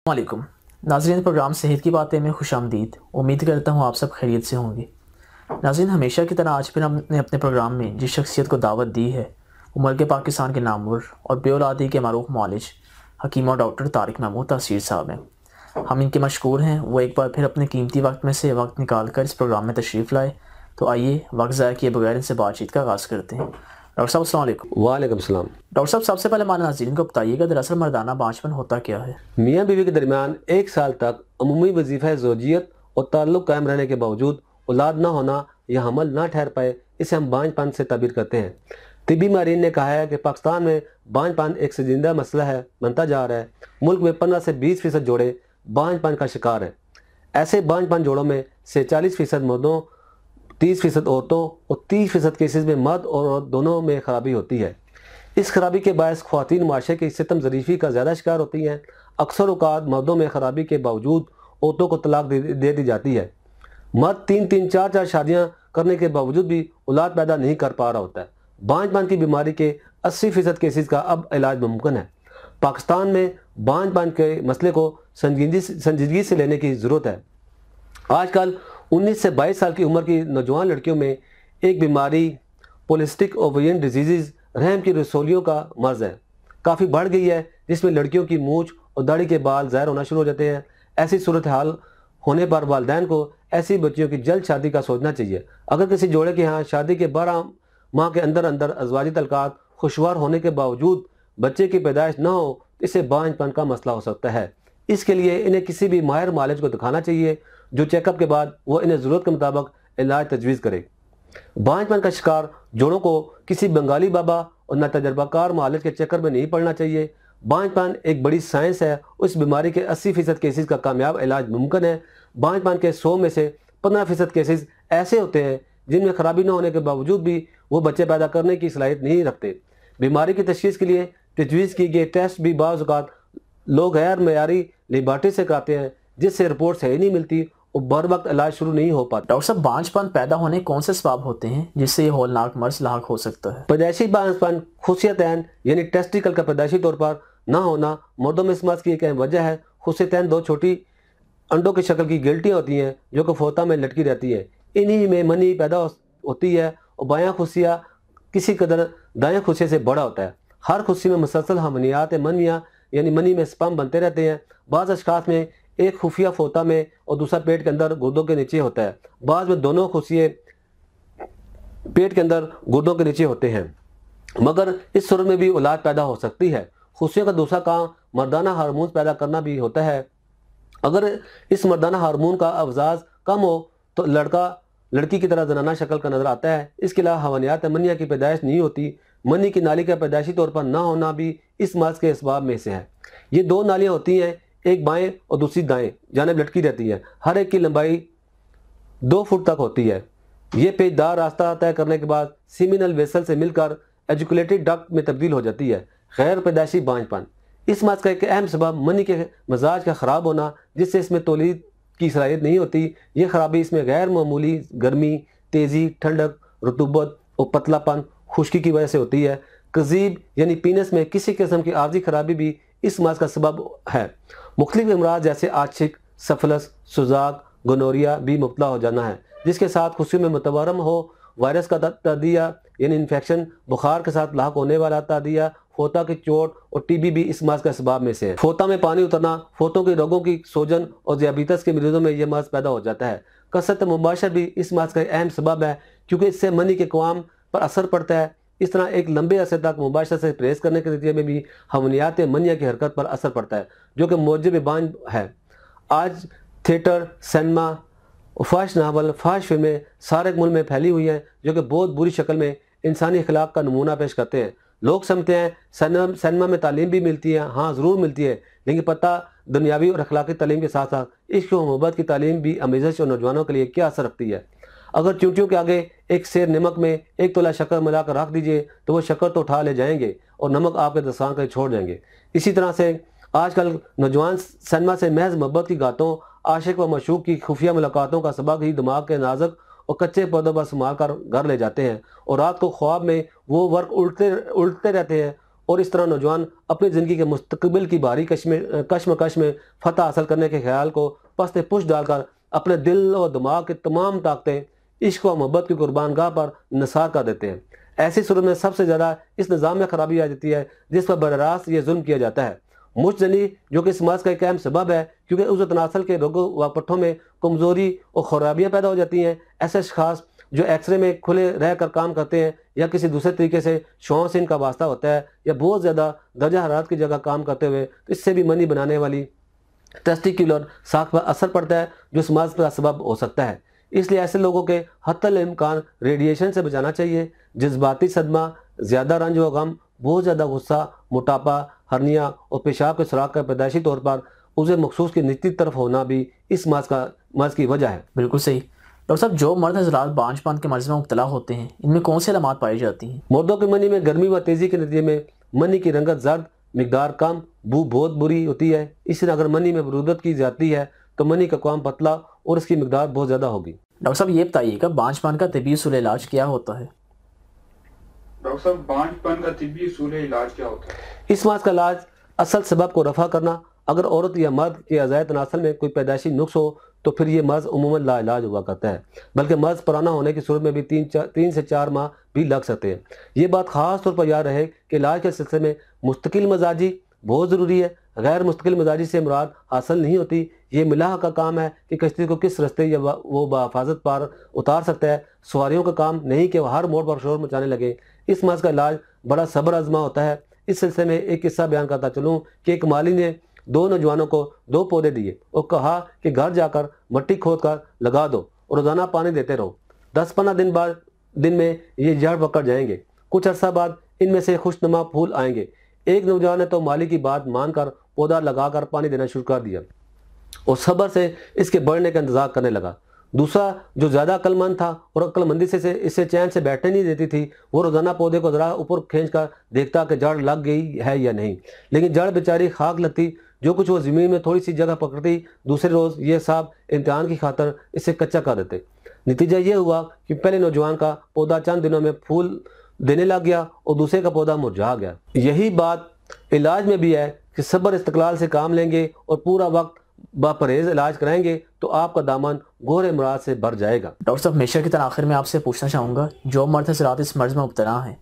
वालेकुम नाज़रीन, प्रोग्राम सेहत की बातें में खुशामदीद। उम्मीद करता हूँ आप सब खैरियत से होंगे। नाज़रीन, हमेशा की तरह आज फिर हमने अपने प्रोग्राम में जिस शख्सियत को दावत दी है वो मुल्क पाकिस्तान के नामवर और बेऔलादी के मारूफ मौलिज हकीम और डॉक्टर तारिक महमूद तासीर साहब हैं। हम इनके मशकूर हैं, वो एक बार फिर अपने कीमती वक्त में से वक्त निकाल कर इस प्रोग्राम में तशरीफ़ लाए। तो आइए वक्त ज़ाया किए बगैर इनसे बातचीत का आगाज़ करते हैं। डॉक्टर साहब अस्सलाम वालेकुम। वालेकुम सलाम। डॉक्टर साहब, सबसे पहले हमारे नाज़रीन को बताइएगा दरअसल मर्दाना बांझपन होता क्या है? मियाँ बीवी के दरमियान 1 साल तक अमूमी वजीफ़ा ज़ौजियत और ताल्लुक़ कायम रहने के बावजूद औलाद न होना या हमल न ठहर पाए, इसे हम बांझपन से ताबीर करते हैं। तिब्बी माहिरीन ने कहा है कि पाकिस्तान में बांझपन एक संजीदा मसला है, बनता जा रहा है। मुल्क में 15 से 20% जोड़े बांझपन का शिकार हैं। ऐसे बांझपन जोड़ों में से 40% मर्दों, 30% औरतों और 30% केसेस में मर्द और औरत दोनों में खराबी होती है। इस खराबी के बायस ख्वातीन माशरे की सितम ज़रीफ़ी का ज़्यादा शिकार होती हैं। अक्सर औक़ात मर्दों में खराबी के बावजूद औरतों को तलाक दे दी जाती है। मर्द 3-3, 4-4 शादियाँ करने के बावजूद भी औलाद पैदा नहीं कर पा रहा होता है। बांझपन की बीमारी के 80% केसेस का अब इलाज मुमकिन है। पाकिस्तान में बांझपन के मसले को संजीदगी से लेने की ज़रूरत है। आजकल 19 से 22 साल की उम्र की नौजवान लड़कियों में एक बीमारी पॉलिसिस्टिक ओवेरियन डिजीज़ रहम की रसोलियों का मर्ज है, काफ़ी बढ़ गई है, जिसमें लड़कियों की मूंछ और दाढ़ी के बाल ज़ाहिर होना शुरू हो जाते हैं। ऐसी सूरत हाल होने पर वालिदैन को ऐसी बच्चियों की जल्द शादी का सोचना चाहिए। अगर किसी जोड़े के यहाँ शादी के 12 माह के अंदर अंदर अज़वाजी तल्कात खुशवार होने के बावजूद बच्चे की पैदाइश न हो, इससे बांझपन का मसला हो सकता है। इसके लिए इन्हें किसी भी माहिर मालिज को दिखाना चाहिए, जो चेकअप के बाद वो इन्हें ज़रूरत के मुताबिक इलाज तजवीज़ करे। बांझपन का शिकार जोड़ों को किसी बंगाली बाबा और न तजर्बाकार मालिज के चक्कर में नहीं पड़ना चाहिए। बांझपन एक बड़ी साइंस है। उस बीमारी के 80% केसेस का कामयाब इलाज मुमकिन है। बांझपन के 100 में से 15% केसेस ऐसे होते हैं जिनमें खराबी न होने के बावजूद भी वो बच्चे पैदा करने की सलाहियत नहीं रखते। बीमारी की तशखीस के लिए तजवीज़ किए गए टेस्ट भी बाज़ औक़ात लोग गैर मयारी लेबार्टरी से कराते हैं, जिससे रिपोर्ट सही नहीं मिलती और बर वक्त इलाज शुरू नहीं हो पाता। डॉक्टर साहब, बांझपन पैदा होने कौन से सबब होते हैं जिससे ये होलनाक मर्ज लाक हो सकता है? पैदाइशी बांझपन खुसियतैन यानी टेस्टिकल का पैदाइशी तौर पर ना होना मर्दों में इस मर्ज की एक अहम वजह है। खुसियतैन 2 छोटी अंडों की शक्ल की गिल्टियाँ होती हैं जो कि फोता में लटकी रहती है। इन्हीं में मनी पैदा होती है और बायां खुसिया किसी कदर दाएं खुसिया से बड़ा होता है। हर खुशी में मुसलसल हमनियात मनिया यानी मनी में स्पर्म बनते रहते हैं। बाज़ अशखास में एक खुफिया फोता में और दूसरा पेट के अंदर गुर्दों के नीचे होता है। बाद में दोनों खुशिये पेट के अंदर गुर्दों के नीचे होते हैं, मगर इस सूरत में भी औलाद पैदा हो सकती है। खुशियों का दूसरा काम मर्दाना हार्मोन पैदा करना भी होता है। अगर इस मर्दाना हार्मोन का अवजाज कम हो तो लड़का लड़की की तरह जनाना शक्ल का नजर आता है। इसके अलावा हवानियात मनिया की पैदाइश नहीं होती। मनी की नाली का पैदाइशी तौर पर ना होना भी इस मर्ज के असबाब में से है। ये 2 नालियाँ होती हैं, एक बाएं और दूसरी दाएं जानिब लटकी रहती है। हर एक की लंबाई 2 फुट तक होती है। ये पेचदार रास्ता तय करने के बाद सीमिनल वेसल से मिलकर एजुकुलेटेड डक्ट में तब्दील हो जाती है। गैर पैदाइशी बांझपन इस मर्ज का एक अहम सबब मनी के मिजाज का ख़राब होना, जिससे इसमें तौलीद की सलाहियत नहीं होती। ये खराबी इसमें गैर मामूली गर्मी, तेज़ी, ठंडक, रतूबत और पतलापन, खुश्की की वजह से होती है। कज़ीब यानी पीनस में किसी किस्म की आर्जी खराबी भी इस मर्ज का सबब है। मुख्तलिफ अमराज जैसे आशिक, सफलस, सुजाक, गोनोरिया भी मुब्तला हो जाना है, जिसके साथ खुशियों में मुतवरम हो वायरस का तादिया यानी इन्फेक्शन, बुखार के साथ लाक होने वाला तादिया, फोता की चोट और टीबी भी इस मर्ज का सबब में से है। फोता में पानी उतरना, फोतों के रोगों की सोजन और ज़ियाबीतस के मरीजों में यह मर्ज पैदा हो जाता है। कसरत मुबाशर भी इस मर्ज का अहम सबब है, क्योंकि इससे मनी के क़वाम पर असर पड़ता है। इस तरह एक लंबे अरसे तक मुबाशर से परहेज़ करने के नतीजे में भी हवनियात मनिया की हरकत पर असर पड़ता है, जो कि मौजब बांझ है। आज थिएटर, सिनेमा, फाश नावल, फाश फिल्में सारे मुल्क में फैली हुई हैं, जो कि बहुत बुरी शक्ल में इंसानी अखलाक का नमूना पेश करते हैं। लोग समझते हैं सिनेमा में तालीम भी मिलती है। हाँ, ज़रूर मिलती है, लेकिन पता दुनियावी और अखलाकी तालीम के साथ साथ इश्क और मोहब्बत की तालीम भी अमेज़श और नौजवानों के लिए क्या असर रखती है। अगर चूंटियों के आगे एक सेर नमक में 1 तोला शक्कर मिलाकर रख दीजिए तो वो शक्कर तो उठा ले जाएंगे और नमक आपके दस्तान कर छोड़ जाएंगे। इसी तरह से आजकल नौजवान सिनेमा से महज मोहब्बत की गातों, आशिक व मशूक की खुफिया मुलाकातों का सबक ही दिमाग के नाजुक और कच्चे पौधों पर संभाल कर घर ले जाते हैं और रात को ख्वाब में वो वर्क उल्टते रहते हैं और इस तरह नौजवान अपनी ज़िंदगी के मुस्तकबिल की भारी कश्मकश में फतह हासिल करने के ख्याल को पस्त पुश डालकर अपने दिल और दिमाग की तमाम ताकतें इश्क व मोहब्बत की कुर्बानगाह पर निसार कर देते हैं। ऐसी सूरत में सबसे ज़्यादा इस निज़ाम में खराबी आ जाती है जिस पर बर रास्त ये जुल्म किया जाता है। मुश्तनी जो कि समाज का एक अहम सबब है, क्योंकि उस तनासल के रोगों व पट्ठों में कमज़ोरी और खराबियाँ पैदा हो जाती हैं। ऐसे खास जो एक्सरे में खुले रह कर काम करते हैं या किसी दूसरे तरीके से शौं से इनका वास्ता होता है या बहुत ज़्यादा दर्जा हरारत की जगह काम करते हुए, तो इससे भी मनी बनाने वाली टेस्टिकुलर साख पर असर पड़ता है जो समाज का सबब हो सकता है। इसलिए ऐसे लोगों के हत्तल इम्कान रेडिएशन से बचाना चाहिए। जज्बाती सदमा, ज़्यादा रंज व गम, बहुत ज़्यादा गुस्सा, मोटापा, हर्निया और पेशाब के सुराख का पैदाइशी तौर पर उसे मखसूस की नीति तरफ होना भी इस मर्ज की वजह है। बिल्कुल सही। डॉक्टर साहब, जो मर्द हजरात बांझपन के मर्ज में मुब्तला होते हैं, इनमें कौन सी अलामात पाई जाती हैं? मर्दों की मनी में गर्मी व तेज़ी के नतीजे में मनी की रंगत जर्द, मिकदार कम, बू बहुत बुरी होती है। इसी तरह अगर मनी में बरूदत की जाती है तो मनी का काम पतला और इसकी मिकदार बहुत ज़्यादा होगी। डॉक्टर साहब, ये बताइएगा बांझपन का तिब्बी उसूल इलाज क्या होता है? डॉक्टर साहब, बांझपन का तिब्बी उसूल इलाज क्या होता है? इस मर्ज का इलाज असल सबब को रफा करना। अगर औरत या मर्द के अज़ाय तनासल में कोई पैदाइशी नुक्स हो तो फिर ये मर्ज उमूमन लाइलाज हुआ करता है, बल्कि मर्ज पुराना होने की सूरत में भी 3 से 4 माह भी लग सकते हैं। ये बात ख़ास तौर पर याद रहे कि इलाज के सिलसिले में मुस्तकिल मजाजी बहुत ज़रूरी है। गैर मुस्तकिल मजाजी से मुराद हासिल नहीं होती। ये मिलाह का काम है कि कश्ती को किस रस्ते या वो बाफाजत पार उतार सकता है। सवारियों का काम नहीं कि वह हर मोड़ पर शोर मचाने लगे। इस मर्ज का इलाज बड़ा सब्र आजमा होता है। इस सिलसिले में एक किस्सा बयान करता चलूँ कि एक माली ने 2 नौजवानों को 2 पौधे दिए और कहा कि घर जाकर मिट्टी खोद कर लगा दो और रोज़ाना पानी देते रहो। 10-15 दिन में ये जड़ पकड़ जाएंगे। कुछ अर्सा बाद इनमें से खुशनुमा फूल आएंगे। एक नौजवान ने तो माली की बात मानकर पौधा लगाकर पानी देना शुरू कर दिया और सब्र से इसके बढ़ने का इंतजार करने लगा। दूसरा जो ज़्यादा अक्लमंद था और अक्लमंदी से इससे चैन से बैठने नहीं देती थी, वो रोज़ाना पौधे को ज़रा ऊपर खींच कर देखता कि जड़ लग गई है या नहीं, लेकिन जड़ बेचारी खाक लगती। जो कुछ वो ज़मीन में थोड़ी सी जगह पकड़ती, दूसरे रोज़ ये साहब इम्तिहान की खातर इसे कच्चा कर देते। नतीजा ये हुआ कि पहले नौजवान का पौधा चंद दिनों में फूल देने लग गया और दूसरे का पौधा मुरझा गया। यही बात इलाज में भी है कि सब्र इस्तक़लाल से काम लेंगे और पूरा वक्त बापरहेज इलाज कराएंगे तो आपका दामन गोरे मुराद से भर जाएगा। डॉक्टर साहब, हमेशा की तरह आखिर में आपसे पूछना चाहूँगा, जो मर्द हज़रात इस मर्ज में मुब्तला हैं,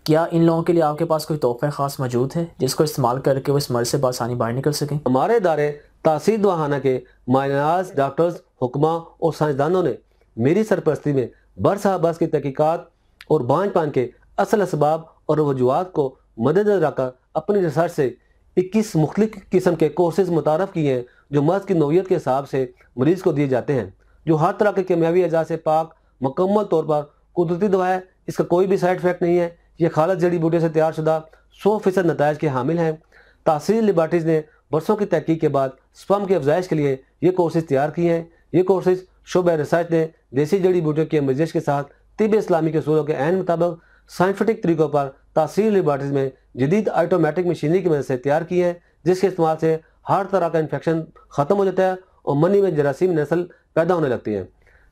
क्या इन लोगों के लिए आपके पास कोई तोहफ़ा ख़ास मौजूद है जिसको इस्तेमाल करके वो इस मर्ज से बआसानी बाहर निकल सकें? हमारे इदारे तासीर दवाखाना के मायनाज डॉक्टर्स, हुक्मा और साइंसदानों ने मेरी सरपरस्ती में बरस की तहकीकात और बांझपन के असल असबाब और वजूहात को मद्देनज़र रखकर अपनी रिसर्च से 21 मुख्तलिफ किस्म के कोर्सेज मुतारफ़ किए हैं जो मर्ज की नौइयत के हिसाब से मरीज़ को दिए जाते हैं, जो हर तरह के केमियावी अजा से पाक मुकम्मल तौर पर कुदरती दवा है। इसका कोई भी साइड इफेक्ट नहीं है। ये खालस जड़ी बूटियों से तैयार शुदा 100% नताइज के हामिल हैं। तासीर लिबार्टीज़ ने बरसों की तहकीक के बाद स्पर्म की अफजाइश के लिए ये कोर्सेज तैयार किए हैं। ये कोर्सेज शोबा रिसर्च ने देसी जड़ी बूटियों की आमेज़श के साथ तिब इस्लामी के उसूलों के ऐन मुताबिक साइंटिफिक तरीक़ों पर तासीर लिबार्टीज़ में जदीद ऑटोमेटिक मशीनरी की मदद से तैयार किए हैं, जिसके इस्तेमाल से हर तरह का इन्फेक्शन ख़त्म हो जाता है और मनी में जरासीम नस्ल पैदा होने लगती है,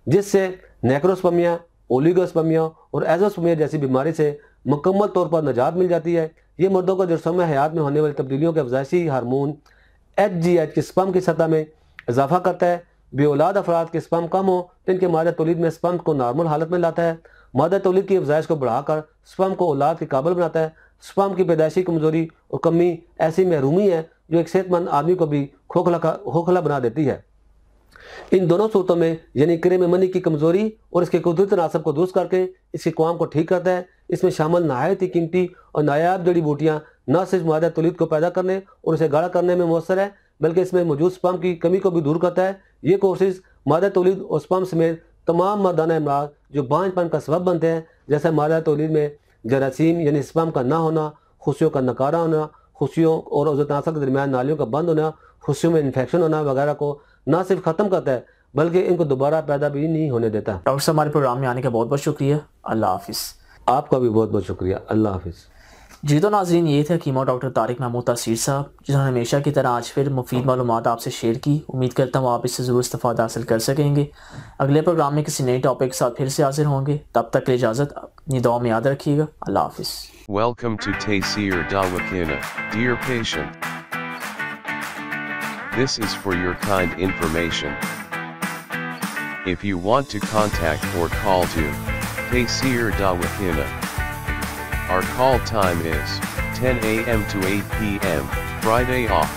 जिससे नेक्रोस्पर्मिया, ओलिगोस्पर्मिया और एजोस्पर्मिया जैसी बीमारी से मुकम्मल तौर पर निजात मिल जाती है। ये मर्दों को जरसम हयात में होने वाली तब्दीलियों के अफजाइशी हार्मोन HGH के स्पर्म की सतह में इजाफा करता है। बेऔलाद अफराद के स्पर्म कम हो तो इनके मादा तौलीद में स्पर्म को नॉर्मल हालत में लाता है। मादा तौलीद की अफजाइश को बढ़ाकर स्पर्म को औलाद के काबिल बनाता है। स्पर्म की पैदाइशी कमजोरी और कमी ऐसी महरूमी है जो एक सेहतमंद आदमी को भी खोखला बना देती है। इन दोनों सूरतों में यानी क्रे में मनी की कमजोरी और इसके कुदरती तनासब को दुरुस्त करके इसके कवाम को ठीक करता है। इसमें शामिल नहायत ही कीमती और नायाब जड़ी बूटियाँ न सिर्फ मादा तौलीद को पैदा करने और उसे गाढ़ा करने में मौसर है, बल्कि इसमें मौजूद स्पर्म की कमी को भी दूर करता है। ये कोर्सेज मादा तौलीद और स्पर्म समेत तमाम मर्दाना अमराज जो बांझपन का सबब बनते हैं, जैसे मादा तौलीद में जरासीम यानी स्पर्म का ना होना, खुशियों का नकारा होना, खुशियों और उज़तनासब के दरमियान नालियों का बंद होना, खुशियों में इन्फेक्शन होना वगैरह को न सिर्फ ख़त्म करता है बल्कि इनको दोबारा पैदा भी नहीं होने देता। डॉक्टर साहब, हमारे प्रोग्राम में आने का बहुत बहुत शुक्रिया। अल्लाह हाफिज़। आपका भी बहुत बहुत शुक्रिया। अल्लाह हाफिज़। जी तो नाज़रीन, ये थे कीमो डॉक्टर तारिक महमूद तासीर साहब, जिन्होंने हमेशा की तरह आज फिर मुफीद मालूमात आपसे शेयर की। उम्मीद करता हूँ आप इससे ज़रूर इस्तिफ़ादा हासिल कर सकेंगे। अगले प्रोग्राम में किसी नए टॉपिक के साथ फिर से हाजिर होंगे। तब तक के लिए इजाज़त, अपनी दुआ में याद रखिएगा। अल्लाह हाफिज़। Welcome to Taysir Dawakana, dear patient. This is for your kind information. If you want to contact or call to Taysir Dawakana, our call time is 10 a.m. to 8 p.m., Friday off.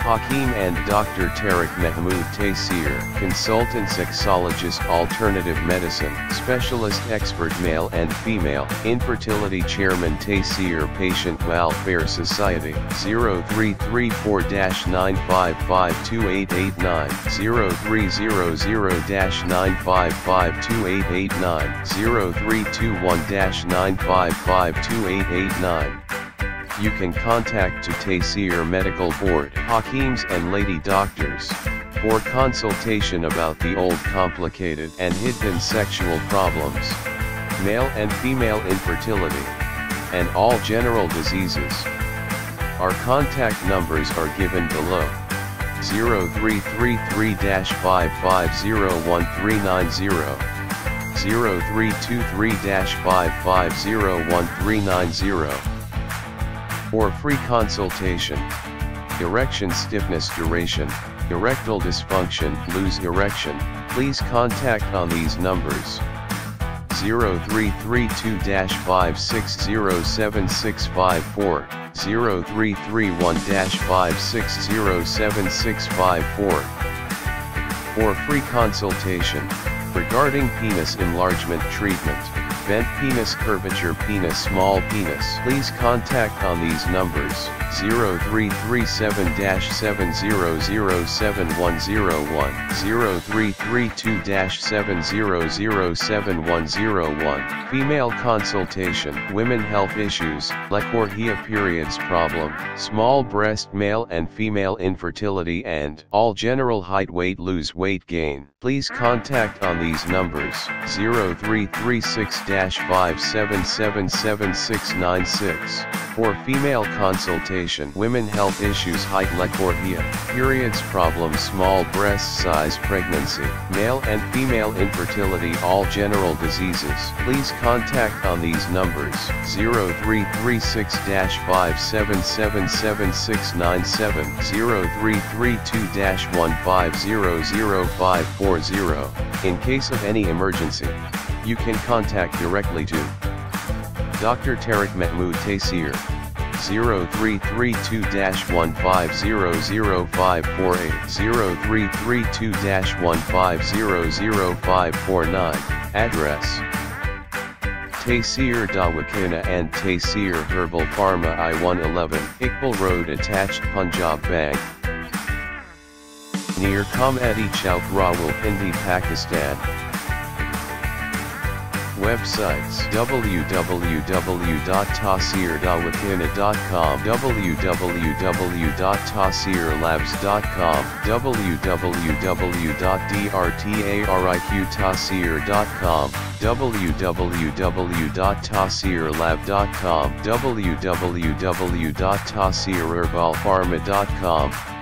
Hakeem and Dr. Tariq Mahmood Taysir, consultant sexologist, alternative medicine, specialist expert, male and female, infertility, chairman, Taysir Patient Welfare Society, 0334-9552889, 0300-9552889, 0321-9552889. You can contact to Taysir Medical Board, Hakeems and lady doctors, for consultation about the old, complicated and hidden sexual problems, male and female infertility, and all general diseases. Our contact numbers are given below: 0333-5501390, 0323-5501390. For free consultation: erection stiffness, duration, erectile dysfunction, loose erection, please contact on these numbers: 0332-5607654, 0331-5607654. For free consultation regarding penis enlargement treatment, bent penis, curvature penis, small penis, please contact on these numbers: 0337-7007101, 0332-7007101. Female consultation, women health issues, Lecorhea, periods problem, small breast, male and female infertility, and all general height, weight, lose weight gain. Please contact on these numbers: 0336-5777696. For female consultation, women health issues, height, Lecorhea, periods problem, small breast size, pregnancy, male and female infertility, all general diseases. Please contact on these numbers: 0336-5777697, 0332-1500540. In case of any emergency, you can contact directly to Dr. Tariq Mahmood Taysir, 0332-1500548, 0332-1500549. Address: Taysir Dawakana and Taysir Herbal Pharma, I-111, Iqbal Road, attached, Punjab Bank, near Comedy Chowk, Rawalpindi, Pakistan. Websites: www.taysirdawakana.com, www.taysirlabs.com, www.drtariqtaysir.com, www.taysirlab.com, www.taysirherbalpharma.com.